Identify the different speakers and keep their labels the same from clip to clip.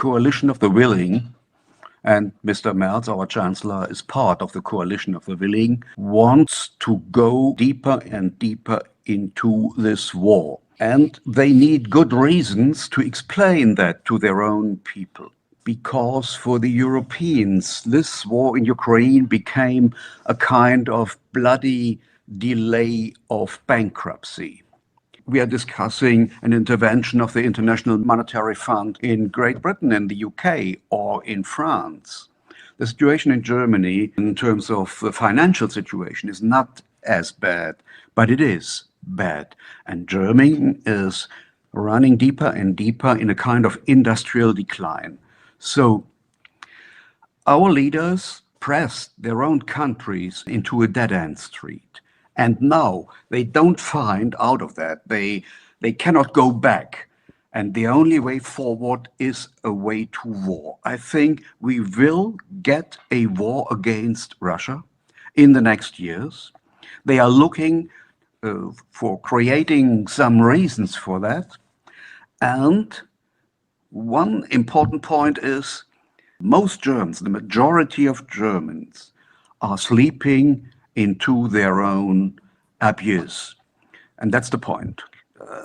Speaker 1: coalition of the willing, and Mr. Merz, our Chancellor, is part of the coalition of the willing, wants to go deeper and deeper into this war. And they need good reasons to explain that to their own people. Because for the Europeans, this war in Ukraine became a kind of bloody delay of bankruptcy. We are discussing an intervention of the International Monetary Fund in Great Britain, in the UK, or in France. The situation in Germany, in terms of the financial situation, is not as bad, but it is bad. And Germany is running deeper and deeper in a kind of industrial decline. So our leaders pressed their own countries into a dead-end street. And now they don't find out of that. They cannot go back. And the only way forward is a way to war. I think we will get a war against Russia in the next years. They are looking for creating some reasons for that. And one important point is most Germans, the majority of Germans, are sleeping into their own abuse. And that's the point.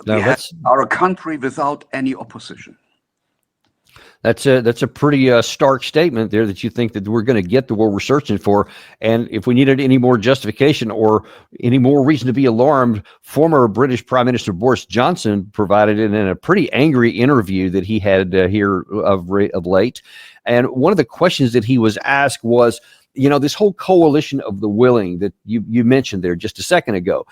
Speaker 1: We are a country without any opposition.
Speaker 2: That's a pretty stark statement there, that you think that we're going to get the war we're searching for. And if we needed any more justification or any more reason to be alarmed, former British Prime Minister Boris Johnson provided it in a pretty angry interview that he had here of late. And one of the questions that he was asked was, this whole coalition of the willing that you mentioned there just a second ago.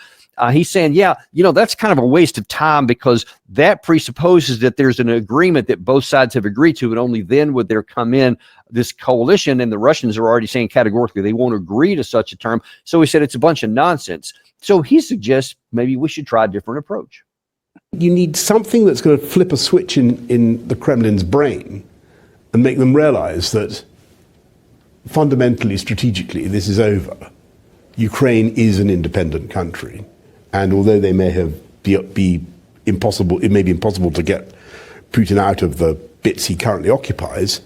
Speaker 2: He's saying, that's kind of a waste of time, because that presupposes that there's an agreement that both sides have agreed to, and only then would there come in this coalition. And the Russians are already saying categorically they won't agree to such a term. So he said it's a bunch of nonsense. So he suggests maybe we should try a different approach.
Speaker 3: You need something that's going to flip a switch in the Kremlin's brain and make them realize that fundamentally, strategically, this is over. Ukraine is an independent country, and although they may be impossible, it may be impossible to get Putin out of the bits he currently occupies,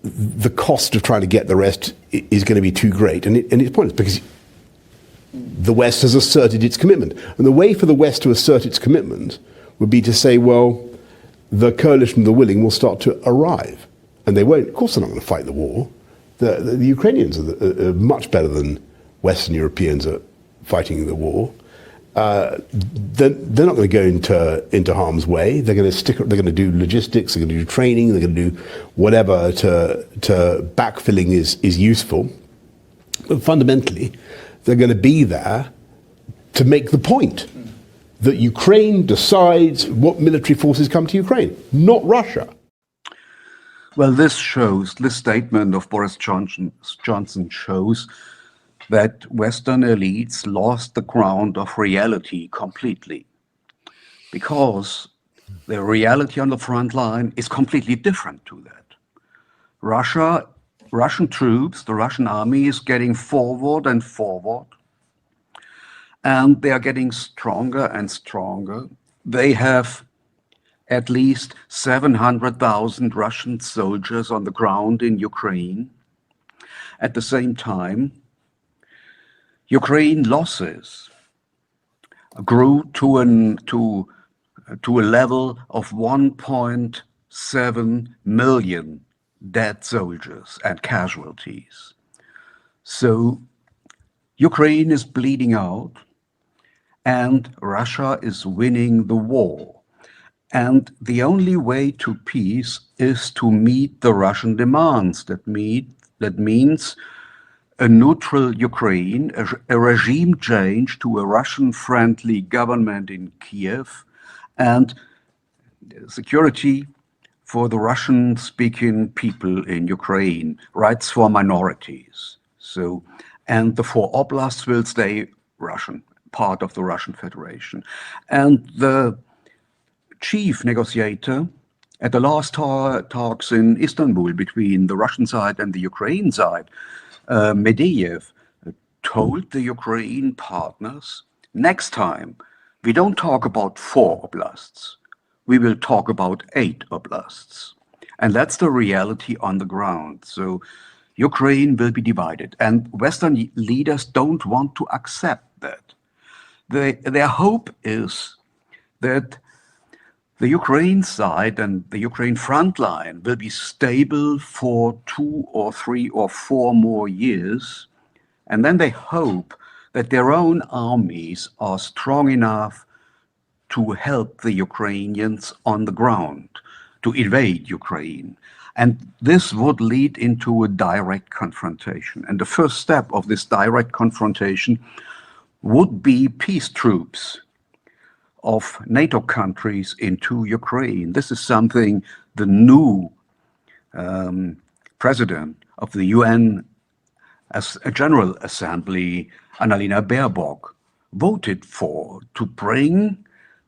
Speaker 3: the cost of trying to get the rest is going to be too great, and it's pointless, because the West has asserted its commitment. And the way for the West to assert its commitment would be to say, well, the coalition of the willing will start to arrive. And they won't. Of course, they're not going to fight the war. The Ukrainians are much better than Western Europeans at fighting the war. They're not going to go into harm's way. They're going to stick. They're going to do logistics. They're going to do training. They're going to do whatever to backfilling is useful. But fundamentally, they're going to be there to make the point that Ukraine decides what military forces come to Ukraine, not Russia.
Speaker 1: Well, this statement of Boris Johnson shows that Western elites lost the ground of reality completely, because the reality on the front line is completely different to that. Russian troops, the Russian army is getting forward and forward, and they are getting stronger and stronger. They have at least 700,000 Russian soldiers on the ground in Ukraine. At the same time, Ukraine losses grew to a level of 1.7 million dead soldiers and casualties. So Ukraine is bleeding out, and Russia is winning the war. And the only way to peace is to meet the Russian demands. That means a neutral Ukraine, a regime change to a Russian-friendly government in Kiev, and security for the Russian-speaking people in Ukraine, rights for minorities. And the 4 oblasts will stay Russian, part of the Russian Federation. And the chief negotiator at the last talks in Istanbul between the Russian side and the Ukraine side, Medvedev, told the Ukraine partners, next time we don't talk about 4 oblasts, we will talk about 8 oblasts. And that's the reality on the ground. So Ukraine will be divided, and Western leaders don't want to accept that. Their hope is that the Ukraine side and the Ukraine front line will be stable for 2 or 3 or 4 more years. And then they hope that their own armies are strong enough to help the Ukrainians on the ground, to invade Ukraine. And this would lead into a direct confrontation. And the first step of this direct confrontation would be peace troops of NATO countries into Ukraine. This is something the new president of the UN as a General Assembly, Annalena Baerbock, voted for, to bring,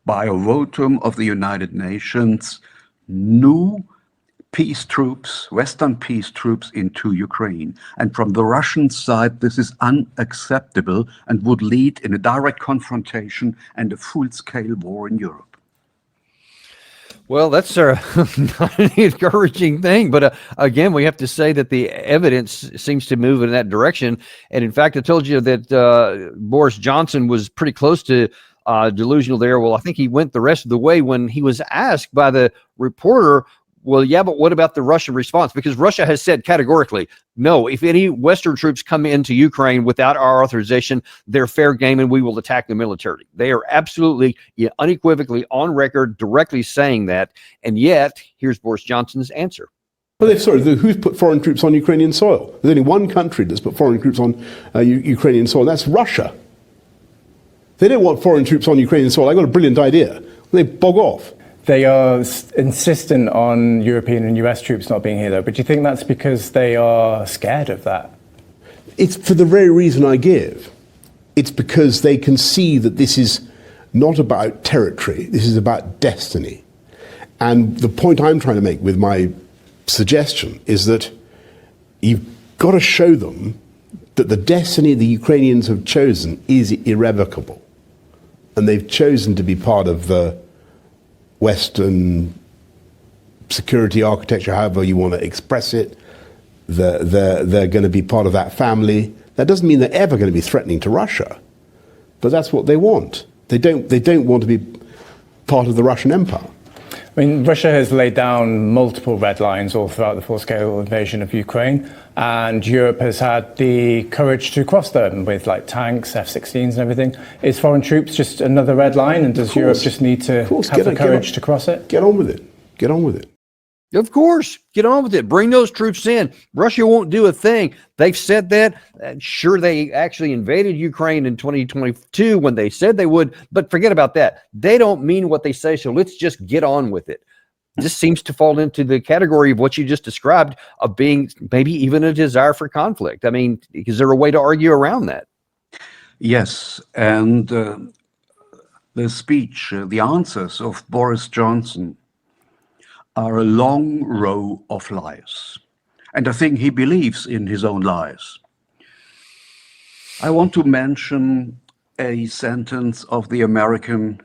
Speaker 1: by a votum of the United Nations, new peace troops, Western peace troops into Ukraine. And from the Russian side, this is unacceptable and would lead in a direct confrontation and a full-scale war in Europe.
Speaker 2: Well, that's not an encouraging thing, but again, we have to say that the evidence seems to move in that direction. And in fact, I told you that Boris Johnson was pretty close to delusional there. Well, I think he went the rest of the way when he was asked by the reporter, well, yeah, but what about the Russian response? Because Russia has said categorically, no, if any Western troops come into Ukraine without our authorization, they're fair game and we will attack them militarily. They are absolutely, unequivocally on record, directly saying that. And yet, here's Boris Johnson's answer.
Speaker 3: Well, who's put foreign troops on Ukrainian soil? There's only one country that's put foreign troops on Ukrainian soil, and that's Russia. They don't want foreign troops on Ukrainian soil. I got a brilliant idea. They bog off.
Speaker 4: They are insistent on European and US troops not being here, though. But do you think that's because they are scared of that?
Speaker 3: It's for the very reason I give. It's because they can see that this is not about territory. This is about destiny. And the point I'm trying to make with my suggestion is that you've got to show them that the destiny the Ukrainians have chosen is irrevocable. And they've chosen to be part of the Western security architecture, however you want to express it. They're going to be part of that family. That doesn't mean they're ever going to be threatening to Russia, but that's what they want. They don't want to be part of the Russian Empire.
Speaker 4: I mean, Russia has laid down multiple red lines all throughout the full-scale invasion of Ukraine, and Europe has had the courage to cross them with like tanks, F-16s and everything. Is foreign troops just another red line, and does Europe just need to have the courage to cross it?
Speaker 3: Get on with it. Get on with it.
Speaker 2: Of course, get on with it. Bring those troops in. Russia won't do a thing. They've said that. Sure, they actually invaded Ukraine in 2022 when they said they would, but forget about that. They don't mean what they say, so let's just get on with it. This seems to fall into the category of what you just described of being maybe even a desire for conflict. I mean, is there a way to argue around that?
Speaker 1: Yes, and the speech, the answers of Boris Johnson are a long row of lies. And I think he believes in his own lies. I want to mention a sentence of the American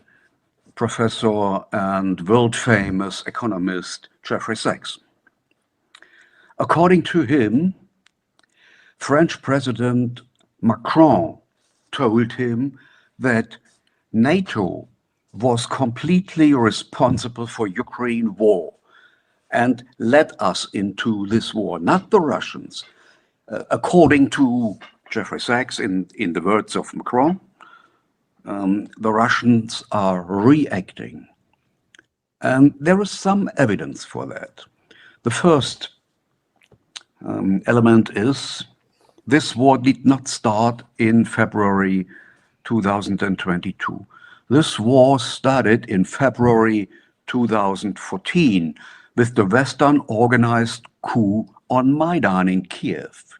Speaker 1: professor and world-famous economist Jeffrey Sachs. According to him, French President Macron told him that NATO was completely responsible for Ukraine war and led us into this war, not the Russians. According to Jeffrey Sachs, in the words of Macron, the Russians are reacting. And there is some evidence for that. The first element is this war did not start in February 2022. This war started in February 2014 with the Western organized coup on Maidan in Kiev.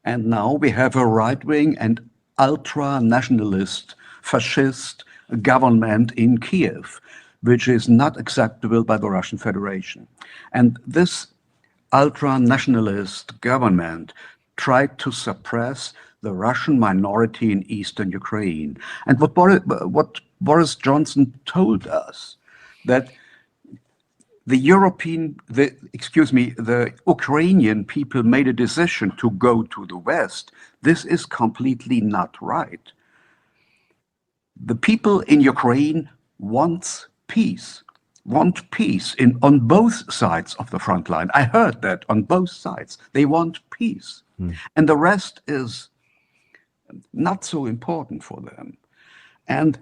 Speaker 1: And now we have a right-wing and ultra-nationalist, fascist government in Kiev, which is not acceptable by the Russian Federation. And this ultra-nationalist government tried to suppress the Russian minority in eastern Ukraine. And what Boris Johnson told us, that the Ukrainian people made a decision to go to the West. This is completely not right. The people in Ukraine want peace on both sides of the front line. I heard that on both sides. They want peace. And the rest is not so important for them. And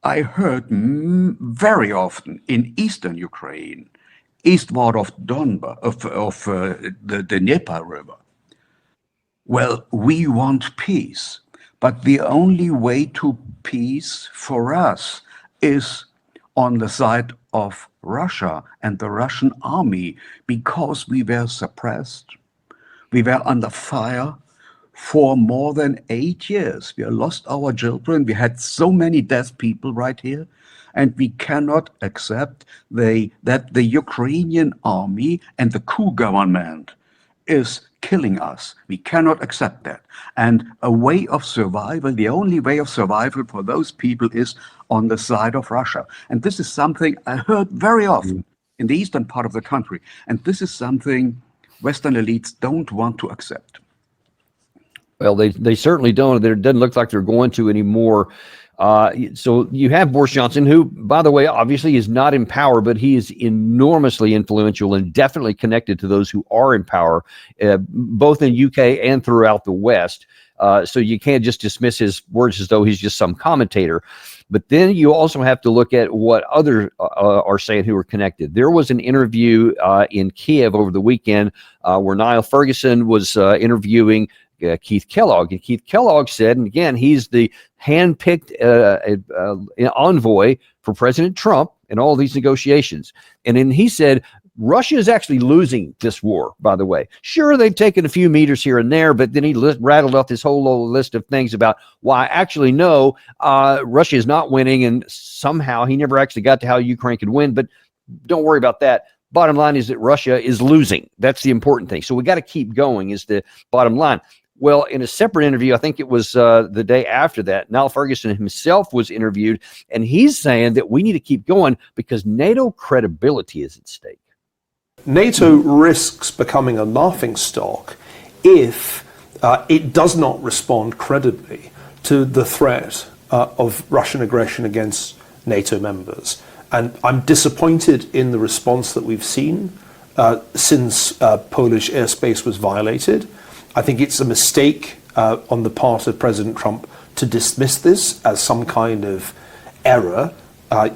Speaker 1: I heard very often in eastern Ukraine, eastward of Donbas, of the Dnieper River, well, we want peace, but the only way to peace for us is on the side of Russia and the Russian army, because we were suppressed. We were under fire for more than 8 years. We lost our children. We had so many dead people right here. And we cannot accept that the Ukrainian army and the coup government is killing us. We cannot accept that. And a way of survival, the only way of survival for those people is on the side of Russia. And this is something I heard very often in the eastern part of the country. And this is something Western elites don't want to accept.
Speaker 2: Well, they certainly don't. It doesn't look like they're going to anymore. So you have Boris Johnson, who, by the way, obviously is not in power, but he is enormously influential and definitely connected to those who are in power, both in UK and throughout the West. So you can't just dismiss his words as though he's just some commentator. But then you also have to look at what others are saying who are connected. There was an interview in Kiev over the weekend where Niall Ferguson was interviewing Keith Kellogg. And Keith Kellogg said, and again, he's the hand-picked envoy for President Trump in all these negotiations. And then he said, Russia is actually losing this war, by the way. Sure, they've taken a few meters here and there, but then he rattled off this whole little list of things about why actually no, Russia is not winning, and somehow he never actually got to how Ukraine could win, but don't worry about that. Bottom line is that Russia is losing. That's the important thing. So we got to keep going is the bottom line. Well, in a separate interview, I think it was the day after that, Niall Ferguson himself was interviewed, and he's saying that we need to keep going because NATO credibility is at stake.
Speaker 5: NATO risks becoming a laughingstock if it does not respond credibly to the threat of Russian aggression against NATO members. And I'm disappointed in the response that we've seen since Polish airspace was violated. I think it's a mistake on the part of President Trump to dismiss this as some kind of error.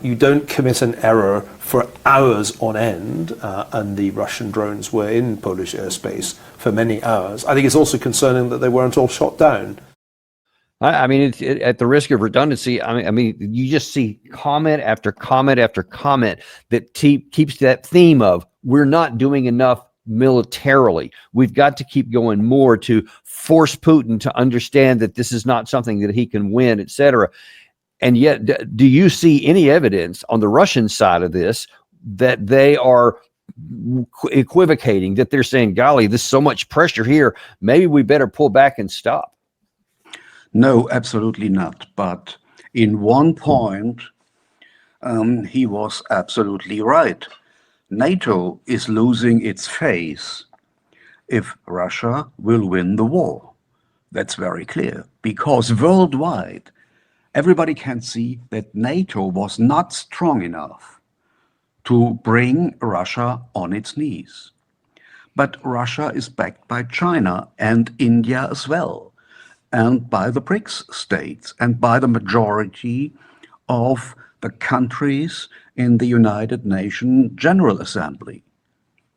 Speaker 5: You don't commit an error for hours on end, and the Russian drones were in Polish airspace for many hours. I think it's also concerning that they weren't all shot down.
Speaker 2: I mean, at the risk of redundancy, I mean, you just see comment after comment after comment that keeps that theme of we're not doing enough militarily. We've got to keep going more to force Putin to understand that this is not something that he can win, et cetera. And yet, do you see any evidence on the Russian side of this that they are equivocating, that they're saying, golly, there's so much pressure here, maybe we better pull back and stop?
Speaker 1: No, absolutely not. But in one point, he was absolutely right. NATO is losing its face if Russia will win the war. That's very clear, because worldwide, everybody can see that NATO was not strong enough to bring Russia on its knees. But Russia is backed by China and India as well, and by the BRICS states, and by the majority of the countries in the United Nations General Assembly.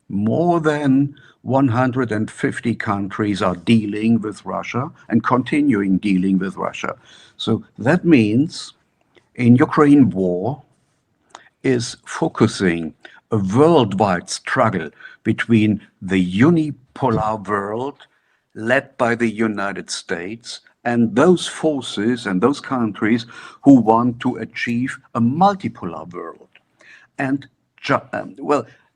Speaker 1: More than 150 countries are dealing with Russia and continuing dealing with Russia. So that means in Ukraine war is focusing a worldwide struggle between the unipolar world led by the United States and those forces and those countries who want to achieve a multipolar world. And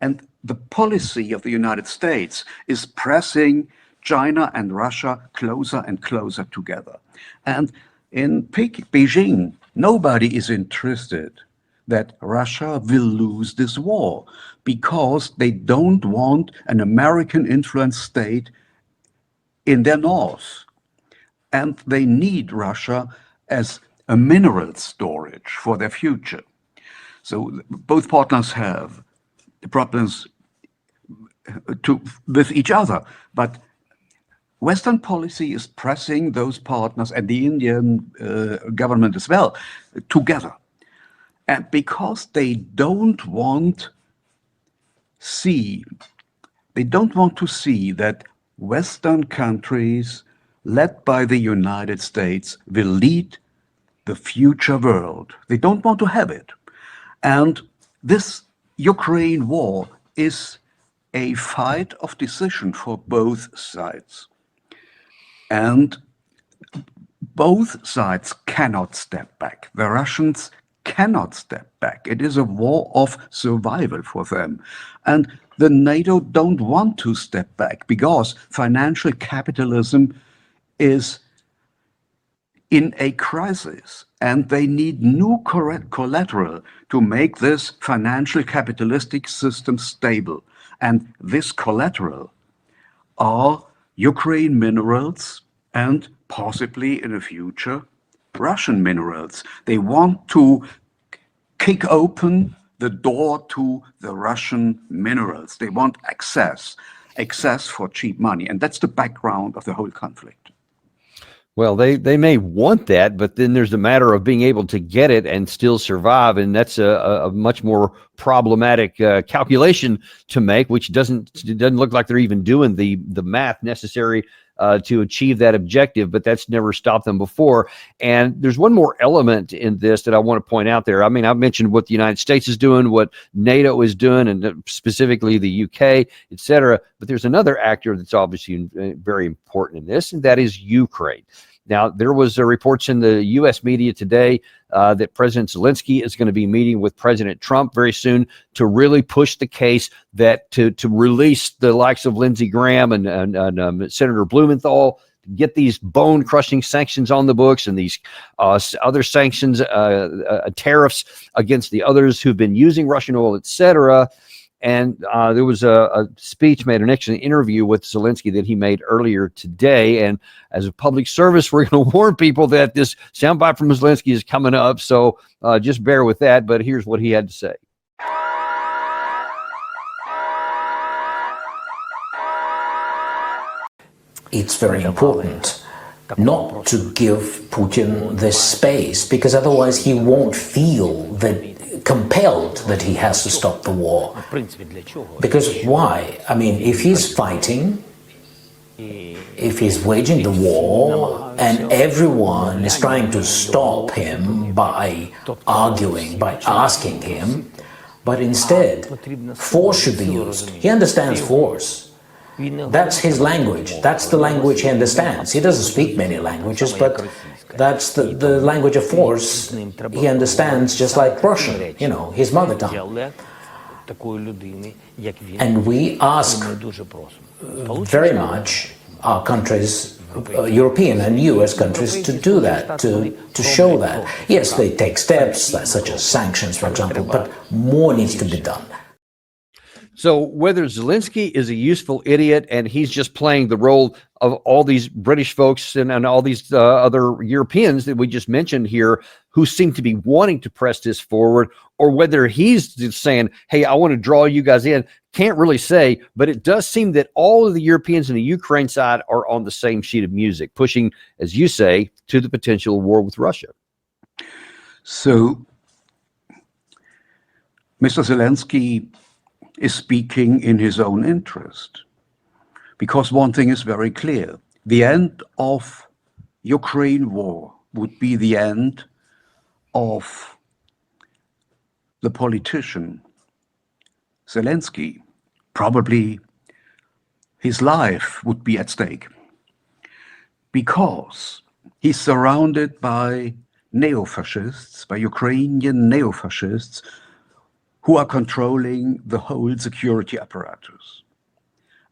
Speaker 1: and the policy of the United States is pressing China and Russia closer and closer together. And in Beijing, nobody is interested that Russia will lose this war because they don't want an American influenced state in their north. And they need Russia as a mineral storage for their future. So both partners have problems with each other, but Western policy is pressing those partners and the Indian government as well together. And because they don't want to see that Western countries led by the United States will lead the future world. They don't want to have it. And this Ukraine war is a fight of decision for both sides. And both sides cannot step back. The Russians cannot step back. It is a war of survival for them. And the NATO don't want to step back because financial capitalism is in a crisis and they need new collateral to make this financial capitalistic system stable. And this collateral are Ukraine minerals and possibly in the future Russian minerals. They want to kick open the door to the Russian minerals. They want access for cheap money. And that's the background of the whole conflict.
Speaker 2: Well, they may want that, but then there's the matter of being able to get it and still survive, and that's a much more problematic calculation to make, which doesn't look like they're even doing the math necessary to achieve that objective, but that's never stopped them before. And there's one more element in this that I want to point out there. I mean, I've mentioned what the United States is doing, what NATO is doing, and specifically the UK, et cetera. But there's another actor that's obviously very important in this, and that is Ukraine. Now, there was reports in the U.S. media today that President Zelensky is going to be meeting with President Trump very soon to really push the case that to release the likes of Lindsey Graham and Senator Blumenthal, get these bone-crushing sanctions on the books and these other sanctions, tariffs against the others who've been using Russian oil, et cetera. And there was a speech made, an excellent interview with Zelensky that he made earlier today. And as a public service, we're going to warn people that this soundbite from Zelensky is coming up. So just bear with that. But here's what he had to say.
Speaker 6: It's very important not to give Putin this space, because otherwise he won't feel that compelled that he has to stop the war. Because why? I mean, if he's fighting, if he's waging the war, and everyone is trying to stop him by arguing, by asking him, but instead, force should be used. He understands force. That's his language. That's the language he understands. He doesn't speak many languages, but that's the language of force he understands, just like Russian, you know, his mother tongue. And we ask very much our countries, European and US countries, to do that, to show that. Yes, they take steps, such as sanctions, for example, but more needs to be done.
Speaker 2: So whether Zelensky is a useful idiot and he's just playing the role of all these British folks and all these other Europeans that we just mentioned here who seem to be wanting to press this forward, or whether he's just saying, hey, I want to draw you guys in, can't really say, but it does seem that all of the Europeans and the Ukraine side are on the same sheet of music, pushing, as you say, to the potential war with Russia.
Speaker 1: So Mr. Zelensky is speaking in his own interest. Because one thing is very clear, the end of Ukraine war would be the end of the politician Zelensky. Probably his life would be at stake because he's surrounded by neo-fascists, by Ukrainian neo-fascists who are controlling the whole security apparatus.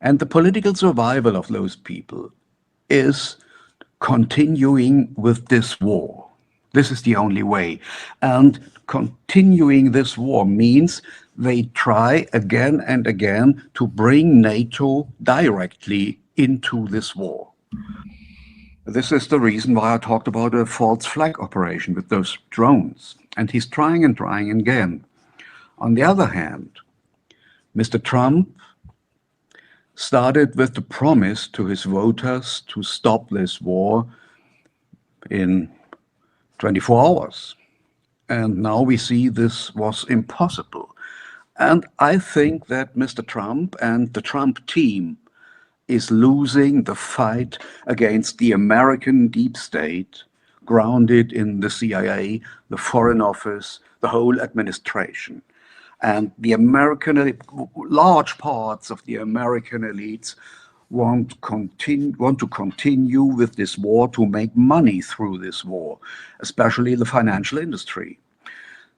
Speaker 1: And the political survival of those people is continuing with this war. This is the only way. And continuing this war means they try again and again to bring NATO directly into this war. This is the reason why I talked about a false flag operation with those drones. And he's trying and trying again. On the other hand, Mr. Trump started with the promise to his voters to stop this war in 24 hours. And now we see this was impossible. And I think that Mr. Trump and the Trump team is losing the fight against the American deep state, grounded in the CIA, the Foreign Office, the whole administration. And the large parts of the American elites want to continue with this war, to make money through this war, especially the financial industry.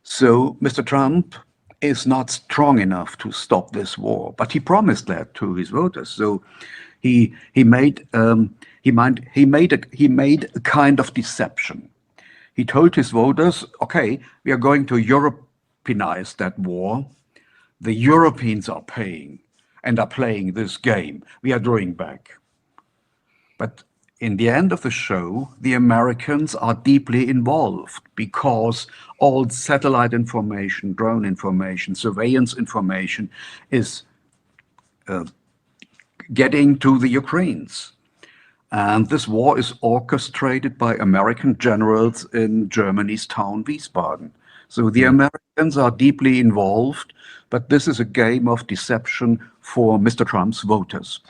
Speaker 1: So Mr. Trump is not strong enough to stop this war, but he promised that to his voters. So he made a kind of deception. He told his voters, okay, we are going to Europeanize that war. The Europeans are paying and are playing this game. We are drawing back. But in the end of the show, the Americans are deeply involved because all satellite information, drone information, surveillance information is getting to the Ukrainians. And this war is orchestrated by American generals in Germany's town Wiesbaden. So the Americans are deeply involved, but this is a game of deception for Mr. Trump's voters.